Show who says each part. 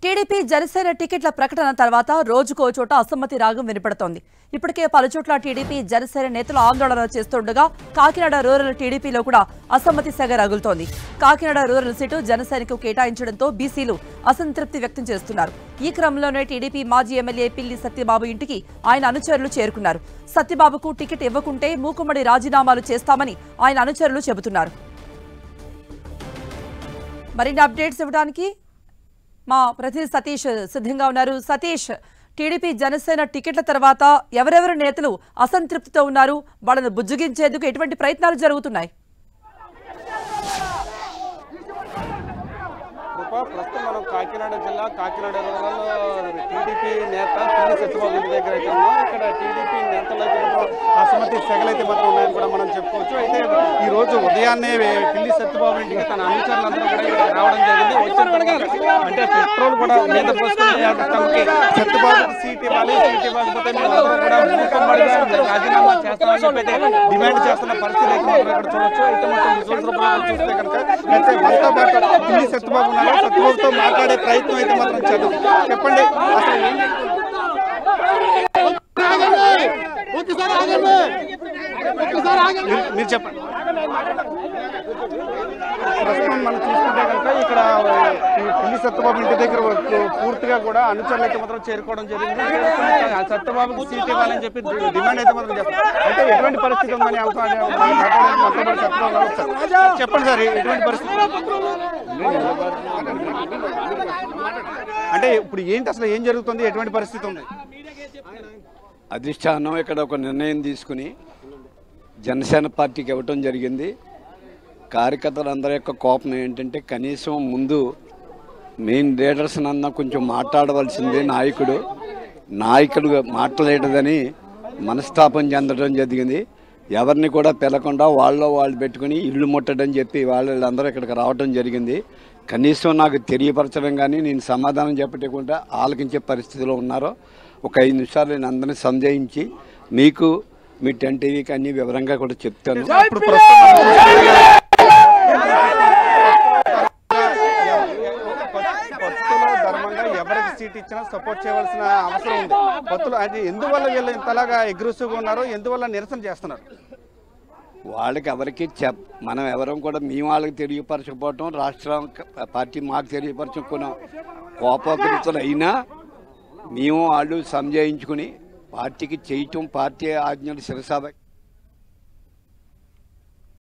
Speaker 1: TDP Janasena టికెట్ల ప్రకటన తర్వాత రోజుకో చోట అసమ్మతి రాగం వినపడుతోంది. ఇప్పటికే పలుచోట్ల టీడీపీ జనసేన నేతలు ఆందోళన చేస్తుండగా కాకినాడ రూరల్ టీడీపీలో కూడా అసమ్మతి సెగ రగులుతోంది. కాకినాడ రూరల్ సీటు జనసేనకు కేటాయించడంతో బీసీలు అసంతృప్తి వ్యక్తం చేస్తున్నారు. ఈ క్రమంలోనే టీడీపీ మాజీ ఎమ్మెల్యే పిల్లి సత్యబాబు ఇంటికి ఆయన అనుచరులు చేరుకున్నారు. సత్యబాబుకు టికెట్ ఇవ్వకుంటే మూకుమ్మడి రాజీనామాలు చేస్తామని ఆయన అనుచరులు చెబుతున్నారు. మరిన్ని అప్డేట్స్ ఇవ్వడానికి మా ప్రతినిధి సతీష్ సిద్ధంగా ఉన్నారు. సతీష్, టీడీపీ జనసేన టికెట్ల తర్వాత ఎవరెవరు నేతలు అసంతృప్తితో ఉన్నారు? వాళ్ళను బుజ్జగించేందుకు ఎటువంటి ప్రయత్నాలు జరుగుతున్నాయి?
Speaker 2: ప్రస్తుతం మనం కాకినాడ జిల్లా కాకినాడ టీడీపీ నేత పిల్లి సత్యబాబు ఇంటి దగ్గర అయితే ఉన్నాం. ఇక్కడ టీడీపీ నేతలైతే అసమ్మతి సెగలైతే మాత్రం ఉన్నాయని కూడా మనం చెప్పుకోవచ్చు. అయితే ఈ రోజు ఉదయాన్నే పిల్లి సత్యబాబు ఇంటికి తన అనుచరులందరూ కూడా ఇక్కడ రావడం జరిగింది. అంటే పెట్రోల్ కూడా మీద పోసుకుని సత్యబాబుకి సీట్ ఇవ్వాలి, సీట్ ఇవ్వకపోతే మేమందరూ కూడా మూకమ్మడిగా రాజీనామా చేస్తామని డిమాండ్ చేస్తున్న పరిస్థితి అయితే మనం ఇక్కడ చూడొచ్చు. అయితే మొత్తం విజువల్స్ రూపంలో చూస్తే కనుక అయితే మనతో పాటు పిల్లి సత్యబాబు ఉన్నారు. సత్యబాబుతో మాట్లాడే ప్రయత్నం అయితే మాత్రం చేద్దాం. చెప్పండి, అసలు మీరు చెప్పండి. ప్రస్తుతం మనం చూసుకుంటే కనుక ఇక్కడ పిల్లి సత్యబాబు ఇంటి దగ్గర పూర్తిగా కూడా అనుచరులు అయితే మాత్రం చేరుకోవడం జరిగింది. సత్యబాబుకి సీట్ ఇవ్వాలని చెప్పి డిమాండ్ అయితే మాత్రం చెప్పారు. అయితే ఎటువంటి పరిస్థితి ఉందని చెప్పండి సార్, ఎటువంటి పరిస్థితి అంటే ఇప్పుడు ఏంటి, అసలు ఏం జరుగుతుంది, ఎటువంటి పరిస్థితి ఉంది?
Speaker 3: అధిష్టానం ఇక్కడ ఒక నిర్ణయం తీసుకుని జనసేన పార్టీకి ఇవ్వటం జరిగింది. కార్యకర్తలందరి యొక్క కోపం ఏంటంటే కనీసం ముందు మెయిన్ లీడర్స్ అన్న కొంచెం మాట్లాడవలసిందే, నాయకుడు మాట్లాడలేదని మనస్తాపం చెందడం జరిగింది. ఎవరిని కూడా పిలకుండా వాళ్ళు పెట్టుకుని ఇల్లు ముట్టడం చెప్పి వాళ్ళందరూ ఇక్కడికి రావడం జరిగింది. కనీసం నాకు తెలియపరచడం కానీ నేను సమాధానం చెప్పకుండా ఆలకించే పరిస్థితిలో ఉన్నారో. ఒక 5 నిమిషాలు నేను అందరినీ సంజయించి మీకు మీ 10 టీవీకి అన్ని వివరంగా కూడా చెప్తాను.
Speaker 2: ధర్మంగా ఎవరికి సీట్ ఇచ్చినా సపోర్ట్ చేయవలసిన అవసరం ఉంది. పత్తులు అది ఎందువల్ల వీళ్ళు ఇంతలాగా అగ్రెసివ్గా ఉన్నారో, ఎందువల్ల నిరసన చేస్తున్నారు?
Speaker 3: వాళ్ళకి ఎవరికి మనం ఎవరం కూడా మేము వాళ్ళకి తెలియపరచకపోవటం, రాష్ట్ర పార్టీ మాకు తెలియపరచుకున్న కోపకృతులు అయినా మేము వాళ్ళు సంజయించుకుని పార్టీకి చేయటం, పార్టీ ఆజ్ఞలు శిరసాబ